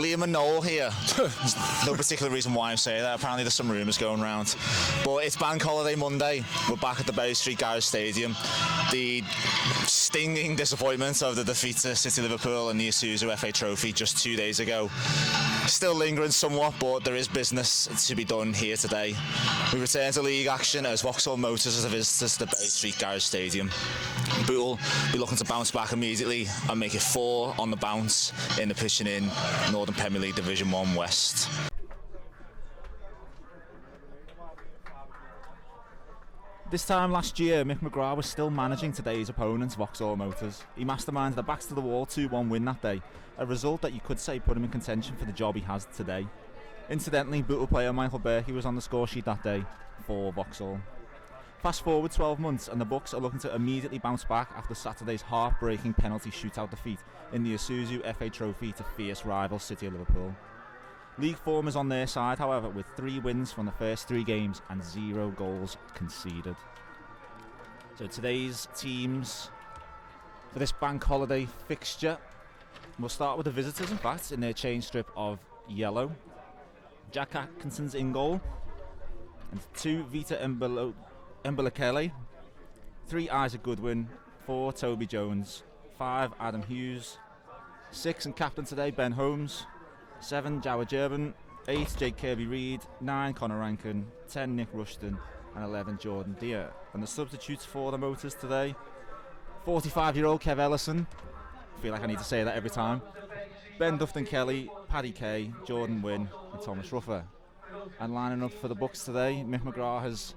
Liam and Noel here. No particular reason why I'm saying that. Apparently there's some rumours going around. But it's Bank Holiday Monday. We're back at the Berry Street Garage Stadium. The stinging disappointment of the defeat to City Liverpool in the Isuzu FA Trophy just 2 days ago. Still lingering somewhat, but there is business to be done here today. We return to league action as Vauxhall Motors are the visitors to the Berry Street Garage Stadium. Bootle be looking to bounce back immediately and make it 4 on the bounce in the Pitching In Northern Premier League Division 1 West. This time last year, Mick McGraa was still managing today's opponents, Vauxhall Motors. He masterminded a backs to the wall 2-1 win that day, a result that you could say put him in contention for the job he has today. Incidentally, Bootle player Michael Berkey was on the score sheet that day for Vauxhall. Fast forward 12 months and the Bucks are looking to immediately bounce back after Saturday's heartbreaking penalty shootout defeat in the Isuzu FA Trophy to fierce rival City of Liverpool. League form is on their side, however, with 3 wins from the first 3 games and 0 goals conceded. So today's teams for this bank holiday fixture, we'll start with the visitors, in fact, in their chain strip of yellow. Jack Atkinson's in goal, and 2 Vita Embelekele, 3 Isaac Goodwin, 4 Toby Jones, 5 Adam Hughes, 6 and captain today Ben Holmes, 7 Jawad Jerban, 8 Jake Kirby-Reid, 9 Conor Rankin, 10 Nick Rushton and 11 Jordan Deere. And the substitutes for the Motors today, 45-year-old Kev Ellison, I feel like I need to say that every time, Ben Dufton-Kelly, Paddy Kay, Jordan Wynn and Thomas Ruffer. And lining up for the Bucks today, Mick McGraa has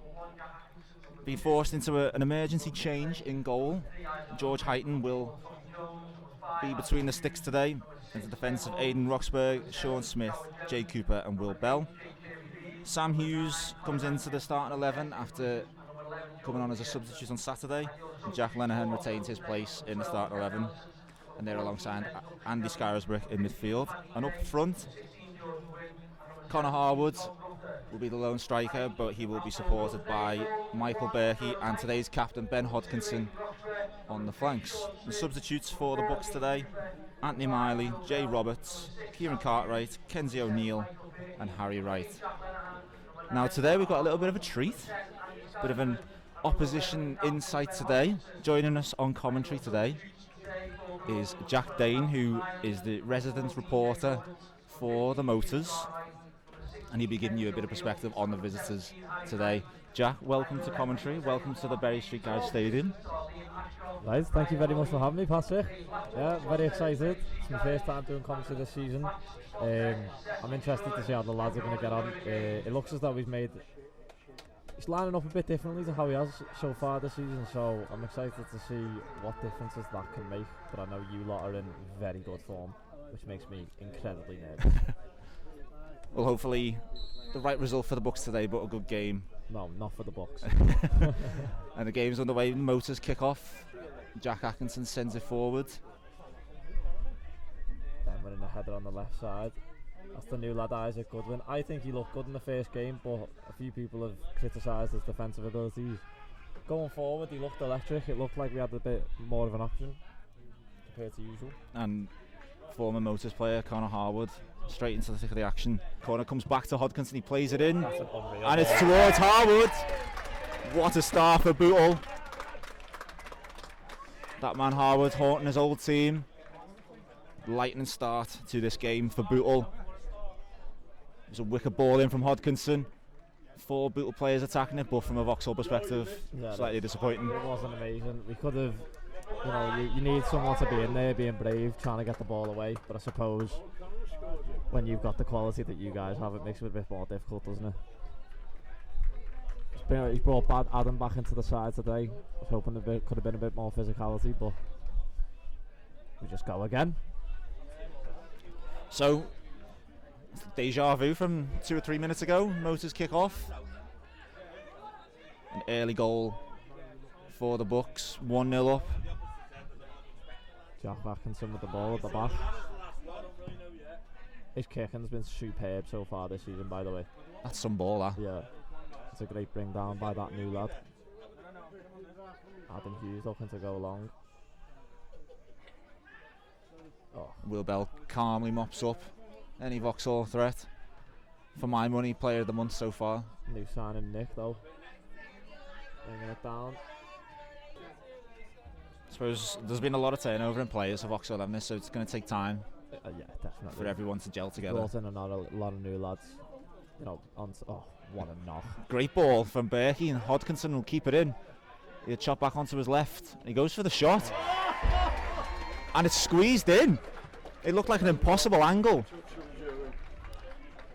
been forced into an emergency change in goal. George Heighton will be between the sticks today. Into defence of Aidan Roxburgh, Sean Smith, Jay Cooper and Will Bell. Sam Hughes comes into the starting 11 after coming on as a substitute on Saturday. Jack Lenihan retains his place in the starting 11 and they're alongside Andy Scarisbrick in midfield. And up front, Connor Harwood will be the lone striker, but he will be supported by Michael Berkey and today's captain Ben Hodkinson on the flanks. The substitutes for the Bucks today, Anthony Miley, Jay Roberts, Kieran Cartwright, Kenzie O'Neill and Harry Wright. Now today we've got a little bit of a treat, bit of an opposition insight today. Joining us on commentary today is Jack Dane, who is the resident reporter for the Motors, and he'll be giving you a bit of perspective on the visitors today. Jack, welcome to commentary, welcome to the Berry Street Garage Stadium. Right, thank you very much for having me, Patrick. Yeah, very excited. It's my first time doing commentary this season. I'm interested to see how the lads are going to get on. It looks as though he's lining up a bit differently to how he has so far this season, so I'm excited to see what differences that can make. But I know you lot are in very good form, which makes me incredibly nervous. Well, hopefully the right result for the Bucks today, but a good game. No, not for the Bucks. And the game's underway. Motors kick off. Jack Atkinson sends it forward. Then we're in the header on the left side. That's the new lad Isaac Goodwin. I think he looked good in the first game, but a few people have criticised his defensive abilities. Going forward, he looked electric. It looked like we had a bit more of an option compared to usual. And former Motors player Connor Harwood straight into the thick of the action. Corner comes back to Hodkinson, he plays it in, and it's towards Harwood. What a start for Bootle. That man Harwood haunting his old team. Lightning start to this game for Bootle. There's a wicked ball in from Hodkinson. 4 Bootle players attacking it, but from a Vauxhall perspective, slightly disappointing. It wasn't amazing. We could have, you need someone to be in there, being brave, trying to get the ball away. But I suppose when you've got the quality that you guys have, it makes it a bit more difficult, doesn't it? He's brought bad Adam back into the side today. I was hoping could have been a bit more physicality, but we just go again. So, deja vu from 2 or 3 minutes ago. Motors kick off. An early goal for the Bucks. 1-0 up. Jack Atkinson with the ball at the back. His kicking's been superb so far this season, by the way. That's some ball, that. Yeah. It's a great bring down by that new lad. Adam Hughes looking to go long. Oh. Will Bell calmly mops up Any Vauxhall threat? For my money, player of the month so far. New signing Nick though. Bringing it down. I suppose there's been a lot of turnover in players for Vauxhall, haven't there? So it's going to take time Yeah, definitely. for everyone to gel together. Brought in a lot of new lads. You know, oh, what a knock. Great ball from Berkey, and Hodkinson will keep it in. He'll chop back onto his left. He goes for the shot. And it's squeezed in. It looked like an impossible angle.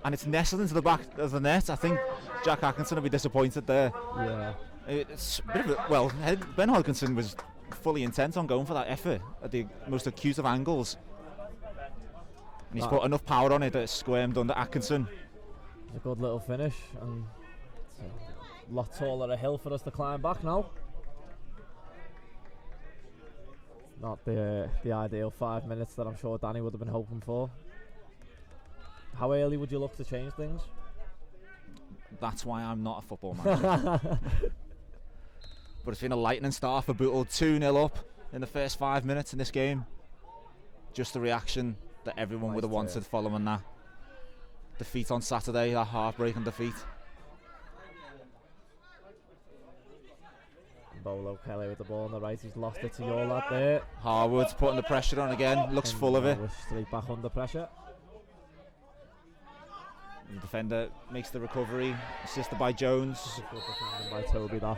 And it's nestled into the back of the net. I think Jack Atkinson will be disappointed there. Yeah. It's a bit of a, well, Ben Hodkinson was fully intent on going for that effort at the most acute of angles. And he's put enough power on it that it's squirmed under Atkinson. It's a good little finish, and it's a lot taller a hill for us to climb back now. Not the ideal 5 minutes that I'm sure Danny would have been hoping for. How early would you look to change things? That's why I'm not a football manager. But it's been a lightning start for Bootle. 2-0 up in the first 5 minutes in this game. Just the reaction that everyone would have wanted following that defeat on Saturday, that heartbreaking defeat. Bolo Kelly with the ball on the right, he's lost it to your lad there. Harwood's putting the pressure on again, looks full of it. We're straight back under pressure. The defender makes the recovery, assisted by Jones. Good defending by Toby that.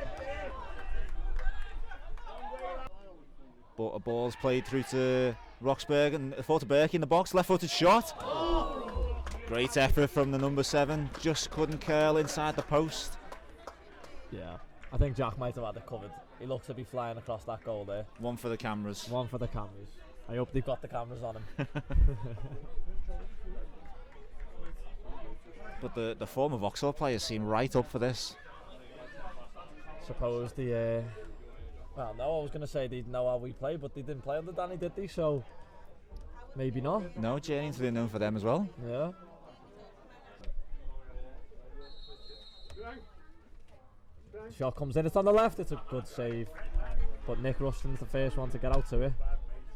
But a ball's played through to Roxburgh and thought to Berkey in the box, left-footed shot. Great effort from the number 7, just couldn't curl inside the post. Yeah, I think Jack might have had it covered. He looks to be flying across that goal there. One for the cameras. One for the cameras. I hope they've got the cameras on him. But the former Vauxhall players seem right up for this. Suppose the well, no, I was going to say they know how we play, but they didn't play under Danny, did they? So maybe not. No, Journey's been known for them as well. Yeah. Shot comes in, it's on the left, it's a good save. But Nick Ruston's the first one to get out to it.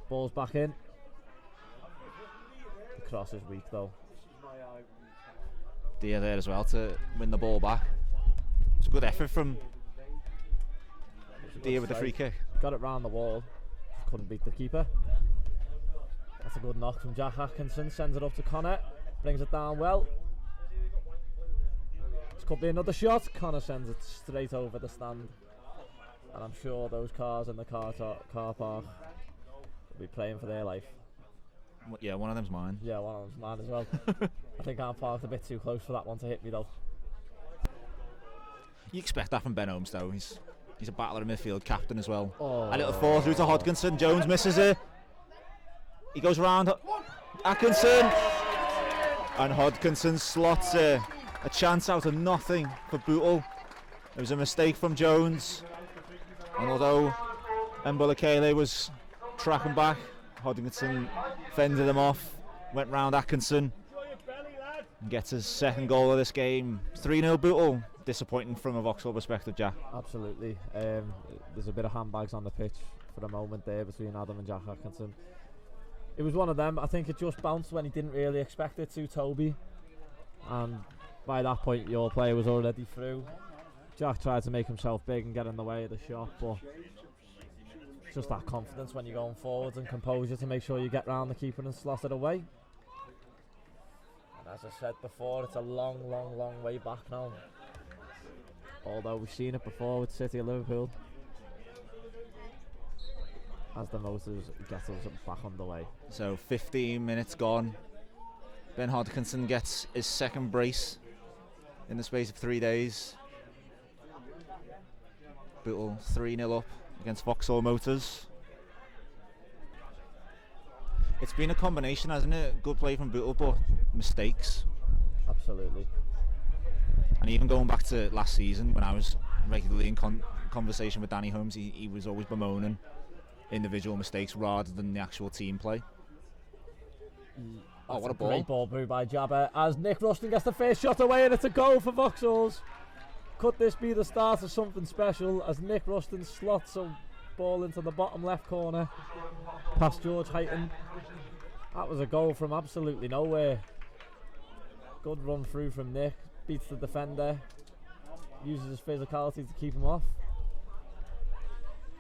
Ball's back in. The cross is weak though. Deer there as well to win the ball back. It's a good effort from Deer with the free kick. Got it round the wall, just couldn't beat the keeper. That's a good knock from Jack Atkinson, sends it up to Connor, brings it down well. This could be another shot. Connor sends it straight over the stand. And I'm sure those cars in the car park will be playing for their life. Yeah, one of them's mine. Yeah, one of them's mine as well. I think I'm parked a bit too close for that one to hit me though. You expect that from Ben Holmes though. He's a battler in midfield, captain as well. Oh. A little fall through to Hodkinson. Jones misses it. He goes round Atkinson. And Hodkinson slots a chance out of nothing for Bootle. It was a mistake from Jones. And although Mbulakele was tracking back, Hodkinson fended him off, went round Atkinson and gets his second goal of this game. 3-0 Bootle. Disappointing from a Vauxhall perspective, Jack. Absolutely. There's a bit of handbags on the pitch for the moment there between Adam and Jack Atkinson. It was one of them. I think it just bounced when he didn't really expect it to, Toby. And by that point, your player was already through. Jack tried to make himself big and get in the way of the shot, but just that confidence when you're going forwards and composure to make sure you get round the keeper and slot it away. And as I said before, it's a long way back now. Although we've seen it before with City of Liverpool. As the Motors get us back underway. So 15 minutes gone. Ben Hodkinson gets his second brace in the space of 3 days. Bootle 3-0 up against Vauxhall Motors. It's been a combination, hasn't it? Good play from Bootle, but mistakes. Absolutely. And even going back to last season, when I was regularly in conversation with Danny Holmes, he was always bemoaning individual mistakes rather than the actual team play. Oh, what a ball. Great ball through by Jabba as Nick Ruston gets the first shot away, and it's a goal for Vauxhalls. Could this be the start of something special as Nick Ruston slots a ball into the bottom left corner past George Heighton? That was a goal from absolutely nowhere. Good run through from Nick. Beats the defender. Uses his physicality to keep him off.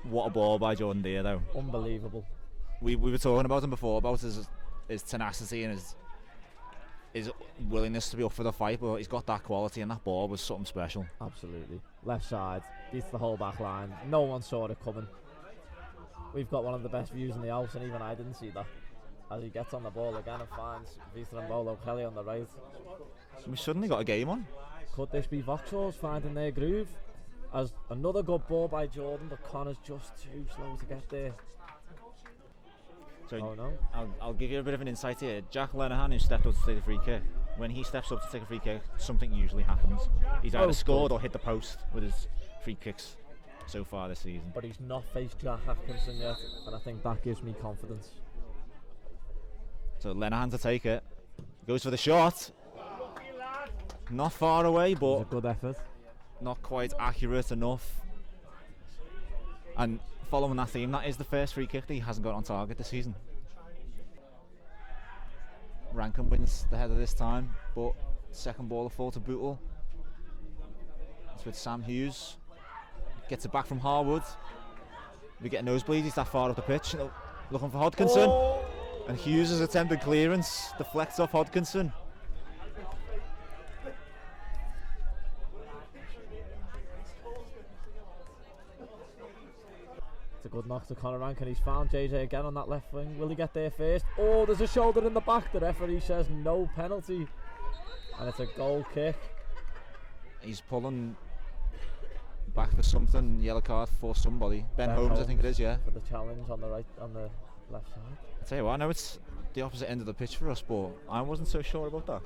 What a ball by Jordan Deere, though. Unbelievable. We were talking about him before, about his tenacity and his willingness to be up for the fight, but he's got that quality, and that ball was something special. Absolutely. Left side. Beats the whole back line. No one saw it coming. We've got one of the best views in the house, and even I didn't see that. As he gets on the ball again and finds Vita and Bolo Kelly on the right. So we suddenly got a game on. Could this be Vauxhall's finding their groove? As another good ball by Jordan, but Connor's just too slow to get there. So oh no. I'll give you a bit of an insight here. Jack Lenahan, who stepped up to take a free kick, when he steps up to take a free kick, something usually happens. He's either scored or hit the post with his free kicks so far this season. But he's not faced Jack Atkinson yet, and I think that gives me confidence. So Lenahan to take it. Goes for the shot. Not far away, but it was a good effort. Not quite accurate enough. And following that theme, that is the first free kick that he hasn't got on target this season. Rankin wins the header this time, but second ball will fall to Bootle. It's with Sam Hughes. Gets it back from Harwood. We get nosebleeds, he's that far up the pitch. Looking for Hodkinson. Oh! And Hughes' attempted clearance deflects off Hodkinson. It's a good knock to Conor Rankin. He's found JJ again on that left wing. Will he get there first? Oh, there's a shoulder in the back. The referee says no penalty. And it's a goal kick. He's pulling back for something. Yellow card for somebody. Ben Holmes, I think it is, yeah. For the challenge on the right, on the left side. I tell you what, I know it's the opposite end of the pitch for us, but I wasn't so sure about that.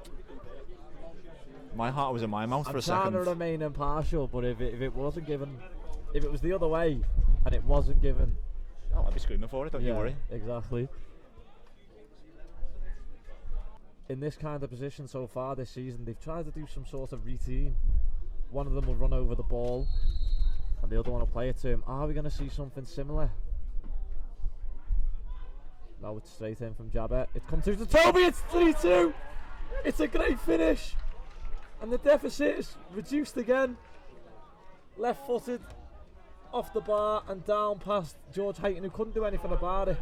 My heart was in my mouth for a second. I'm trying to remain impartial, but if it wasn't given, if it was the other way and it wasn't given, oh, I'd be screaming for it, don't you worry. Exactly. In this kind of position so far this season, they've tried to do some sort of routine. One of them will run over the ball and the other one will play it to him. Are we going to see something similar? Now it's straight in from Jabber. It's come through to Toby. It's 3-2. It's a great finish. And the deficit is reduced again. Left footed off the bar and down past George Hayton, who couldn't do anything about it.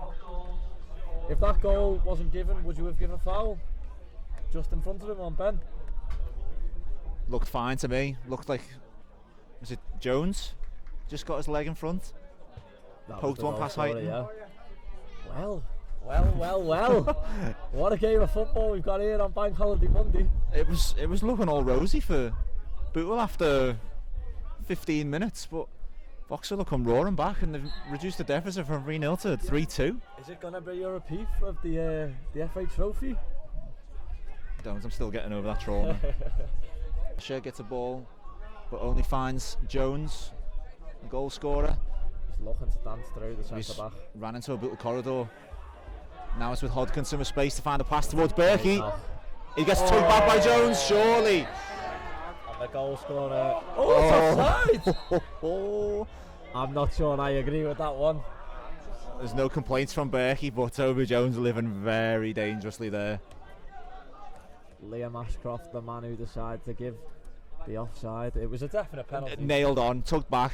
If that goal wasn't given, would you have given a foul? Just in front of him on Ben. Looked fine to me. Looked like, was it Jones? Just got his leg in front. Poked one past Hayton. Yeah. Well. What a game of football we've got here on Bank Holiday Monday. It was looking all rosy for Bootle after 15 minutes, but Vauxhall will come roaring back and they've reduced the deficit from 3-0 to 3-2. Is it going to be a repeat of the FA Trophy? I'm still getting over that trauma. Sher gets a ball, but only finds Jones, the goal scorer. He's looking to dance through the centre back. Ran into a Bootle corridor. Now it's with Hodkinson with space to find a pass towards Berkey. He gets tugged back by Jones, surely. And the goal scorer. It's offside! I'm not sure I agree with that one. There's no complaints from Berkey, but Toby Jones living very dangerously there. Liam Ashcroft, the man who decided to give the offside. It was a definite penalty. Nailed on, tugged back.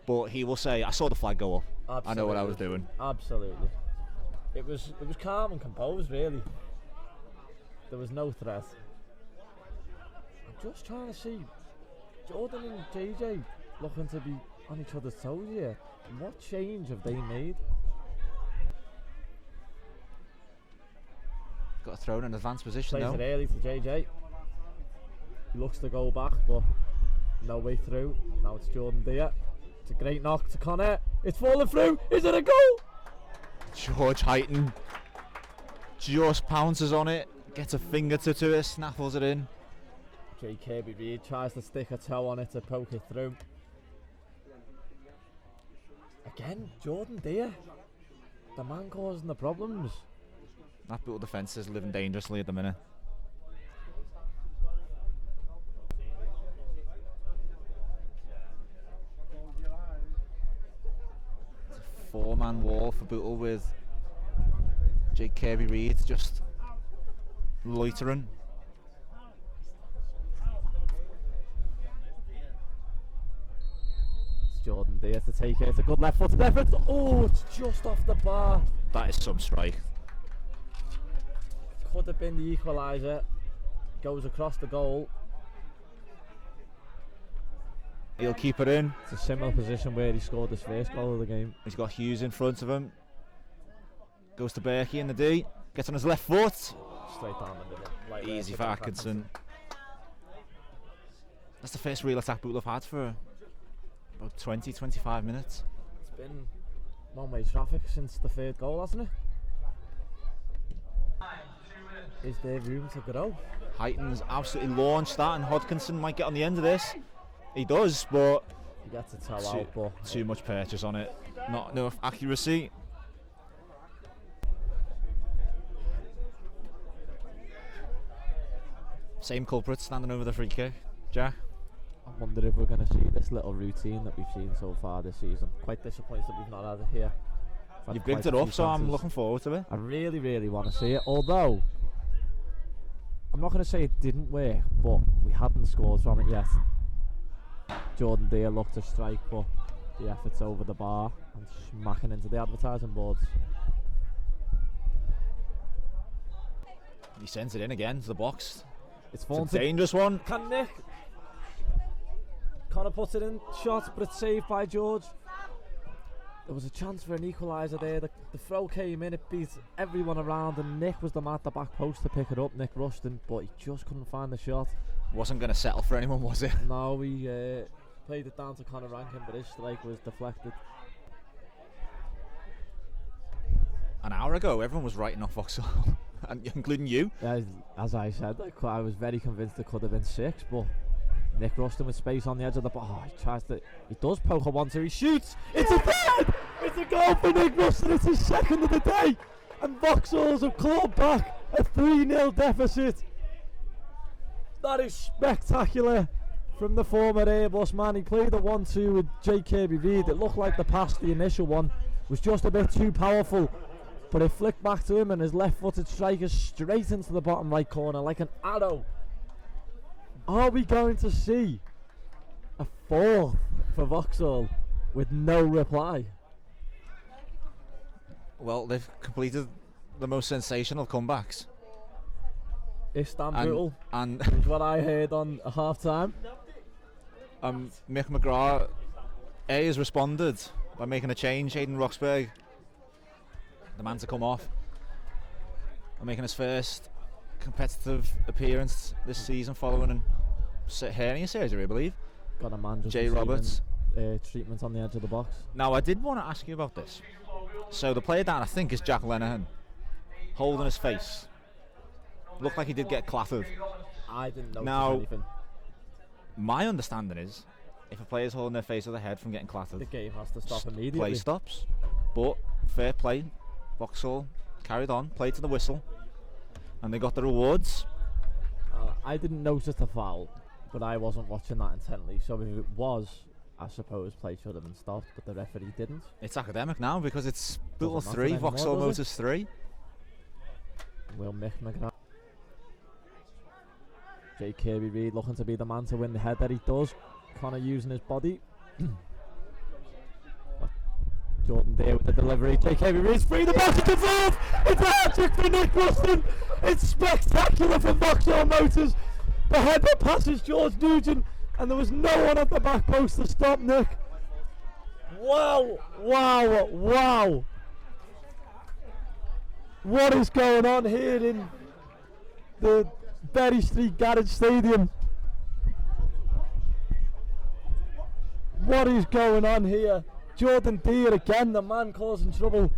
But he will say, I saw the flag go up. Absolutely. I know what I was doing. Absolutely. It was calm and composed, really. There was no threat. I'm just trying to see Jordan and JJ looking to be on each other's toes here. What change have they made? Got a throw in an advanced position Plays though. it early to JJ. He looks to go back, but no way through. Now it's Jordan Deere. It's a great knock to Connor. It's falling through. Is it a goal? George Hayton just pounces on it, gets a fingertip to it, snaffles it in. Jay Kirby Reid tries to stick a toe on it to poke it through. Again, Jordan Deere, the man causing the problems. That Bootle defence is living dangerously at the minute. It's a four-man wall for Bootle with Jake Kirby Reid just loitering Jordan Deere to take it. It's a good left-footed effort. Oh, it's just off the bar. That is some strike. Could have been the equaliser. Goes across the goal. He'll keep it in. It's a similar position where he scored his first goal of the game. He's got Hughes in front of him. Goes to Berkey in the D. Gets on his left foot. Straight down the middle. Like Easy for Atkinson. That's the first real attack Bootle have had for about 20-25 minutes. It's been one-way traffic since the third goal, hasn't it? Is there room to grow? Heighton's absolutely launched that, and Hodkinson might get on the end of this. He does, but He gets a toe out, but too much purchase on it. Not enough accuracy. Same culprit standing over the free kick. Jack? I wonder if we're going to see this little routine that we've seen so far this season. Quite disappointed that we've not had it here. You've built it up, so I'm looking forward to it. I really, really want to see it. Although, I'm not going to say it didn't work, but we hadn't scored from it yet. Jordan Deere looked to strike, but the effort's over the bar and smacking into the advertising boards. He sends it in again to the box. It's a dangerous one. Can Nick? Connor puts it in, shot, but it's saved by George. There was a chance for an equaliser there. The throw came in, it beat everyone around, and Nick was the man at the back post to pick it up. Nick Ruston, but he just couldn't find the shot. Wasn't going to settle for anyone, was it? No, we played it down to Connor Rankin, but his strike was deflected. An hour ago, everyone was writing off Vauxhall, including you. As I said, I was very convinced it could have been 6, but Nick Ruston with space on the edge of the ball. He does poke a 1-2, he shoots. It's a third! It's a goal for Nick Ruston. It's his second of the day, and Vauxhalls have clawed back a 3-0 deficit. That is spectacular from the former Airbus man. He played a 1-2 with J. Kirby Reid. It looked like the pass, the initial one, was just a bit too powerful, but it flicked back to him, and his left-footed striker straight into the bottom right corner like an arrow. Are we going to see a 4th for Vauxhall with no reply? Well, they've completed the most sensational comebacks. Istanbul, and is what I heard on half-time. Mick McGraa has responded by making a change. Hayden Roxburgh, the man to come off, and making his first competitive appearance this season following a hernia surgery, I believe. Got a man just Jay Roberts. Treatment on the edge of the box. Now, I did want to ask you about this. So the player down, I think, is Jack Lenehan, holding his face. Looked like he did get clattered. I didn't notice now, anything. My understanding is, if a player's holding their face or their head from getting clattered, The game has to stop immediately. play stops. But fair play, Vauxhall carried on, played to the whistle, and they got the rewards. I didn't notice the foul, but I wasn't watching that intently. So if it was, I suppose play should have been stopped, but the referee didn't. It's academic now because it's Bootle Doesn't 3, matter anymore, Vauxhall does it? Motors 3. Will Mick McGraa. J. Kirby Reid looking to be the man to win the header. He does. Connor using his body. Jordan Deere with the delivery. J. Kirby Reid's free. The ball is involved. It's a hat-trick for Nick Ruston. It's spectacular for Vauxhall Motors. The header passes George Nugent, and there was no one at the back post to stop Nick. Wow, wow, wow. What is going on here in the Berry Street Garage Stadium? What is going on here? Jordan Deere again, the man causing trouble.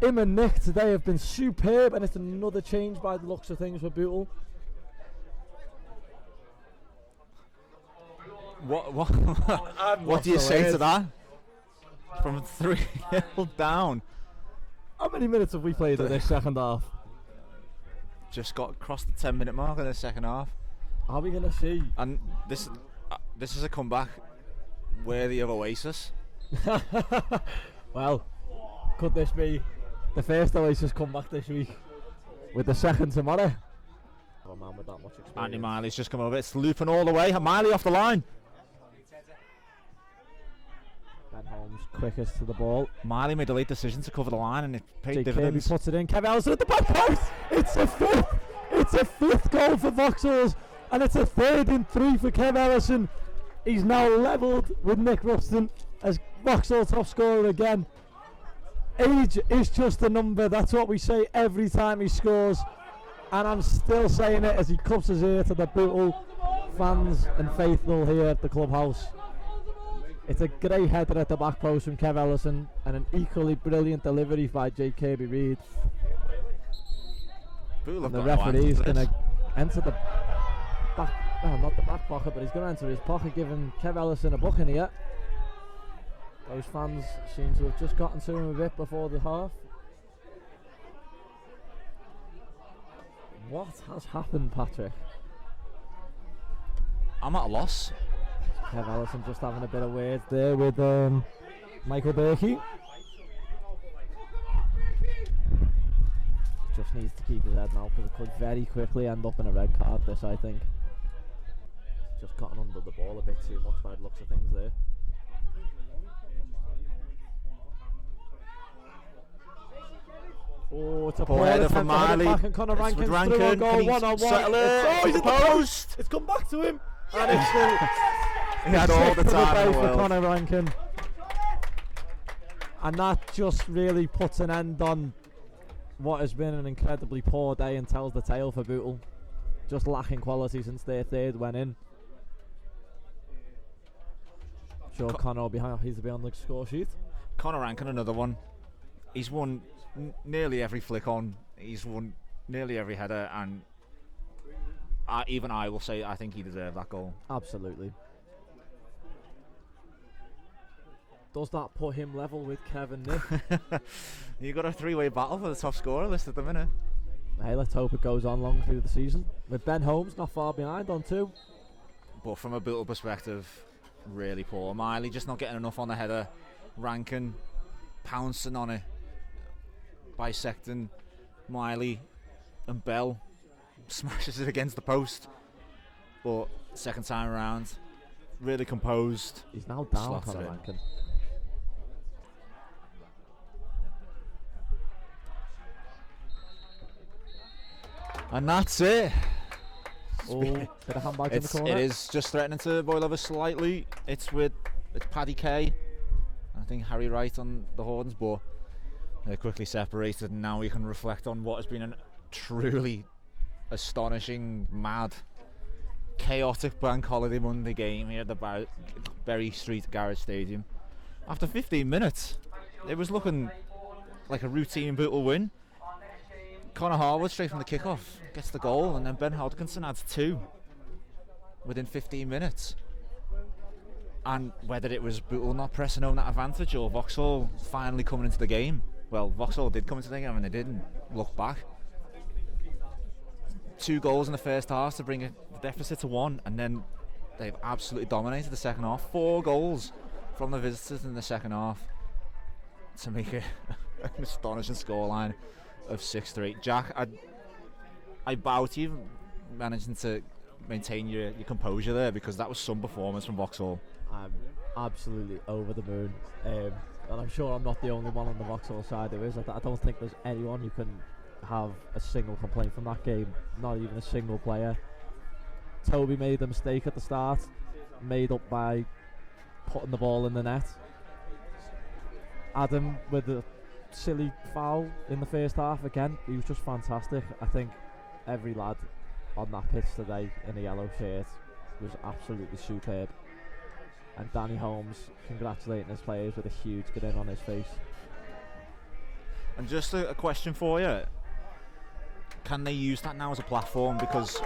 Him and Nick today have been superb, and it's another change by the looks of things for Bootle. What do you say to that? From 3-0 down. How many minutes have we played in this second half? Just got across the 10-minute mark in the second half. Are we going to see? And this is a comeback worthy of Oasis. Well, could this be the first Oasis comeback this week with the second tomorrow? Oh man, with that much experience. Andy Miley's just come over. It's looping all the way. Miley off the line. quickest to the ball. Miley made a late decision to cover the line and it paid Jake Kirby dividends. puts it in. Kev Ellison at the back post. It's a fifth. It's a fifth goal for Vauxhall, and it's a 3rd and 3 for Kev Ellison. He's now levelled with Nick Ruston as Vauxhall top scorer again. Age is just a number. That's what we say every time he scores, and I'm still saying it as he cups his ear to the Bootle fans and faithful here at the clubhouse. It's a great header at the back post from Kev Ellison and an equally brilliant delivery by Jake Kirby Reid. And the referee is going to enter the back, well, not the back pocket, but he's going to enter his pocket, giving Kev Ellison a booking here. Those fans seem to have just gotten to him a bit before the half. What has happened, Patrick? I'm at a loss. Kev Ellison just having a bit of words there with Michael Berkey. Just needs to keep his head now because it could very quickly end up in a red card, this, I think. Just gotten under the ball a bit too much by the looks of things there. Oh, it's a poor header attempt from to head it Miley. back, and Conor Rankin's through on Rankin. goal, Can he 1-on-1. settle it? He's at the Post. It's come back to him, and it's still He had all the time in the for world. Conor Rankin. And that just really puts an end on what has been an incredibly poor day and tells the tale for Bootle. Just lacking quality since their 3rd went in. Sure, Conor will be happy to be on the score sheet. Conor Rankin, another one. He's won nearly every flick on. He's won nearly every header, and even I will say I think he deserved that goal. Absolutely. Does that put him level with Kevin Nick? You got a 3-way battle for the top scorer list at the minute. Hey, let's hope it goes on long through the season. With Ben Holmes not far behind on 2. But from a Bootle perspective, really poor. Miley just not getting enough on the header. Rankin pouncing on it, bisecting Miley, and Bell smashes it against the post. But second time around, really composed. He's now down, Slots Conor it in. Rankin. And that's it. Oh, bit of handbag in the corner. It is just threatening to boil over slightly. It's Paddy Kay, I think Harry Wright on the horns, but they're quickly separated, and now we can reflect on what has been a truly astonishing, mad, chaotic Bank Holiday Monday game here at the Berry Street Garage Stadium. After 15 minutes, it was looking like a routine Bootle win. Connor Harwood straight from the kickoff gets the goal, and then Ben Hodgkinson adds 2 within 15 minutes. And whether it was Bootle not pressing home that advantage or Vauxhall finally coming into the game, well, Vauxhall did come into the game and they didn't look back. 2 goals in the first half to bring the deficit to 1, and then they've absolutely dominated the second half. 4 goals from the visitors in the second half to make an astonishing scoreline of 6-3. Jack, I bow to you managing to maintain your composure there, because that was some performance from Vauxhall. I'm absolutely over the moon, and I'm sure I'm not the only one on the Vauxhall side who is. I don't think there's anyone who can have a single complaint from that game, not even a single player. Toby made a mistake at the start, made up by putting the ball in the net. Adam with the silly foul in the first half again, he was just fantastic. I think every lad on that pitch today in a yellow shirt was absolutely superb, and Danny Holmes congratulating his players with a huge grin on his face. And just a question for you, can they use that now as a platform? Because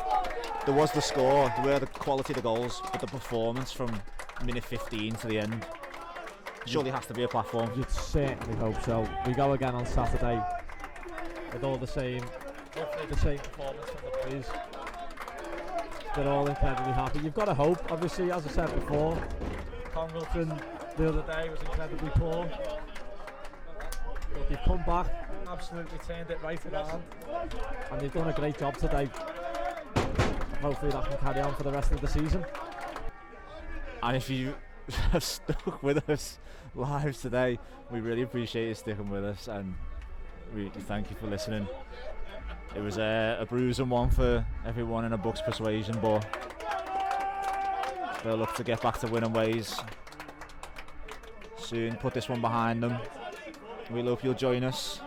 there was the score, there were the quality of the goals, but the performance from minute 15 to the end surely has to be a platform. You'd certainly hope so. We go again on Saturday with all the same, hopefully the same performance from the boys. They're all incredibly happy. You've got to hope, obviously, as I said before, Congleton the other day was incredibly poor, but they've come back, absolutely turned it right around, and they've done a great job today. Hopefully that can carry on for the rest of the season. And if you have stuck with us live today. We really appreciate you sticking with us, and we thank you for listening. It was a bruising one for everyone in a Bucks persuasion, but they'll look to get back to winning ways soon. Put this one behind them. We hope you'll join us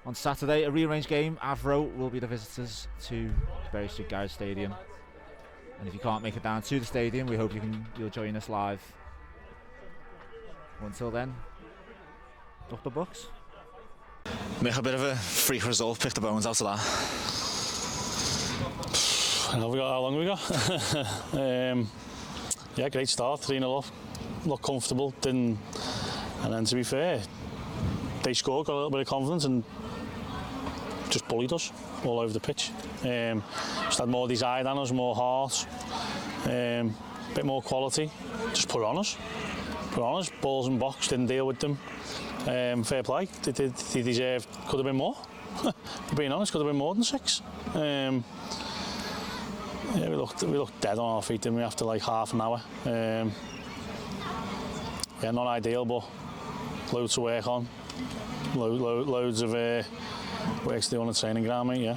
on Saturday, a rearranged game. Avro will be the visitors to Berry Street Garage Stadium, and if you can't make it down to the stadium, we hope you'll join us live. Until then, up the Bucks. Make a bit of a freak result, pick the bones out of that. How long have we got? Yeah, great start, 3-0 up, looked comfortable, and then to be fair, they scored, got a little bit of confidence and just bullied us all over the pitch. Just had more desire than us, more heart, bit more quality, just put on us, balls and box, didn't deal with them. Fair play, they deserved, could have been more. For being honest, could have been more than 6. Yeah, we looked dead on our feet, didn't we, after like half an hour. Yeah, not ideal, but loads to work on. Loads of work to do on the training ground, mate, yeah.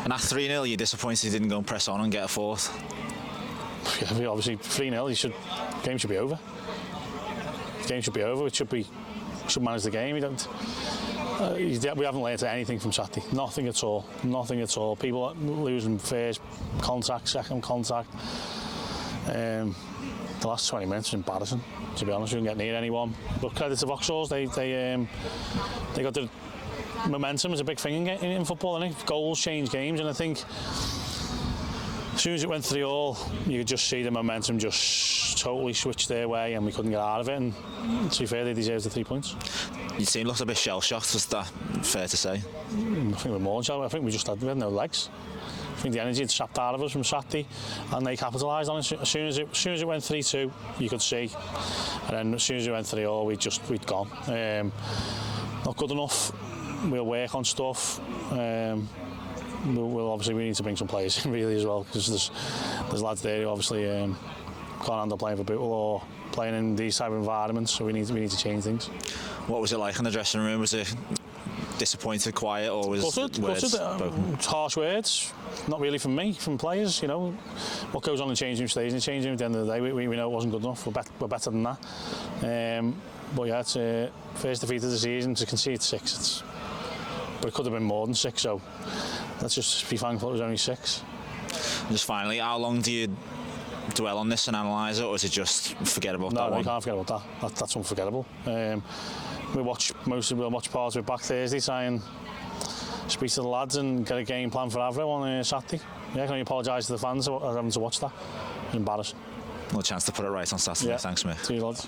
And at 3-0, you're disappointed you didn't go and press on and get a fourth? Yeah, obviously 3-0, game should be over. Game should be over. We should manage the game. We haven't learned anything from Saturday. Nothing at all. People losing first contact, second contact. The last 20 minutes was embarrassing. To be honest, we didn't get near anyone. But credit to Vauxhall, they got the momentum. Is a big thing in football, isn't it? Goals change games, and I think as soon as it went 3-3, you could just see the momentum just totally switch their way, and we couldn't get out of it. And to be fair, they deserved the 3 points. You seem looked a bit shell-shocked, was that fair to say? I think we're more shell. I think we had no legs. I think the energy had sapped out of us from Saturday, and they capitalised on it. As soon as it went 3-2, you could see, and then as soon as it went 3-0, we'd gone. Not good enough. We'll work on stuff. We'll obviously we need to bring some players in really as well, because there's lads there who obviously can't handle playing for Bootle or playing in these type of environments, so we need to change things. What was it like in the dressing room? Was it disappointed, quiet, or was it words? Harsh words, not really from me, from players. You know, what goes on in the changing room stays in the changing room. At the end of the day, we know it wasn't good enough. We're better than that. But yeah, it's first defeat of the season, to concede 6. But it could have been more than 6, so let's just be thankful it was only 6. Just finally, how long do you dwell on this and analyse it, or is it just forget about that one? No, you can't forget about that. That's unforgettable. We'll watch parts of it back Thursday, try and speak to the lads and get a game plan for Avro on Saturday. Yeah, can I apologise to the fans for having to watch that? It's embarrassing. No chance to put it right on Saturday. Yeah. Thanks, mate. See you, lads.